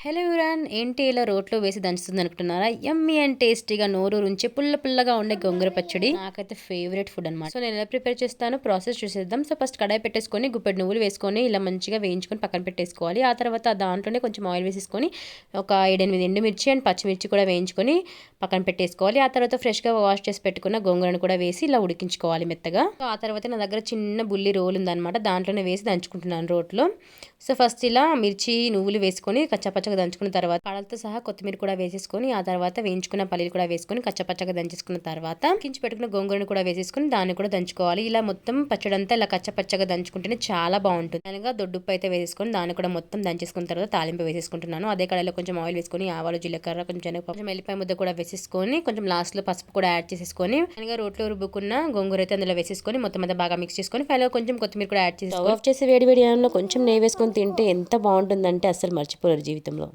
Hello everyone, ఏంటి ఇలా రోట్లో వేసి దంచుతుంది అనుకుంటున్నారా? యమ్మీ అండ్ టేస్టీగా నోరూరించి పుల్ల పుల్లగా ఉండే గోంగూర పచ్చడి నాకైతే ఫేవరెట్ ఫుడ్ అనమాట. సో నేను ఎలా ప్రిపేర్ చేస్తాను ప్రాసెస్ చూసేద్దాం. సో ఫస్ట్ కడాయి పెట్టేసుకొని గుప్పెడు నువ్వులు వేసుకొని ఇలా మంచిగా వేయించుకొని పక్కన పెట్టేసుకోవాలి. ఆ తర్వాత దాంట్లోనే కొంచెం ఆయిల్ వేసేసుకొని ఒక 7-8 ఎండుమిర్చి అండ్ పచ్చిమిర్చి కూడా వేయించుకొని పక్కన పెట్టేసుకోవాలి. ఆ తర్వాత ఫ్రెష్గా వాష్ చేసి పెట్టుకున్న గోంగూరను కూడా వేసి ఇలా ఉడికించుకోవాలి మెత్తగా. సో ఆ తర్వాత నా దగ్గర చిన్న బుల్లి రోల్ ఉందన్నమాట, దాంట్లోనే వేసి దంచుకుంటున్నాను రోట్లో. సో ఫస్ట్ ఇలా మిర్చి నువ్వులు వేసుకొని కచ్చపచ్చగా దంచుకున్న తర్వాత కాడలతో సహా కొత్తిమీర కూడా వేసేసుకొని ఆ తర్వాత వేయించుకున్న పల్లీలు కూడా వేసుకొని కచ్చపచ్చగా దంచేసుకున్న తర్వాత కించి పెట్టుకున్న గోంగూరను కూడా వేసేసుకొని దాన్ని కూడా దంచుకోవాలి. ఇలా మొత్తం పచ్చడంతా ఇలా కచ్చపచ్చగా దంచుకుంటేనే చాలా బాగుంటుంది. అనగా దొడ్డుప్పు అయితే వేసేసుకొని దాన్ని కూడా మొత్తం దంచేసుకున్న తర్వాత తాలింపు వేసేసుకుంటున్నాను. అదే కడాయిలో కొంచెం ఆయిల్ వేసుకొని ఆవాలు, జీలకర్ర, కొంచెం కొంచెం ఎల్లిపాయ ముద్ద కూడా వేసేసుకొని కొంచెం లాస్ట్ లో పసుపు కూడా యాడ్ చేసేసుకొని అనగా రోట్లో రుబ్బుకున్న గోంగూర అయితే అందులో వేసేసుకొని మొత్తం అంతా బాగా మిక్స్ చేసుకొని ఫైనల్ కొంచెం కొత్తిమీర కూడా యాడ్ చేసి ఆఫ్ చేసి వేడి వేడి అన్నంలో కొంచెం నెయ్యి వేసుకొని తింటే ఎంత బాగుంటుందంటే అస్సలు మర్చిపోలేరు జీవితంలో.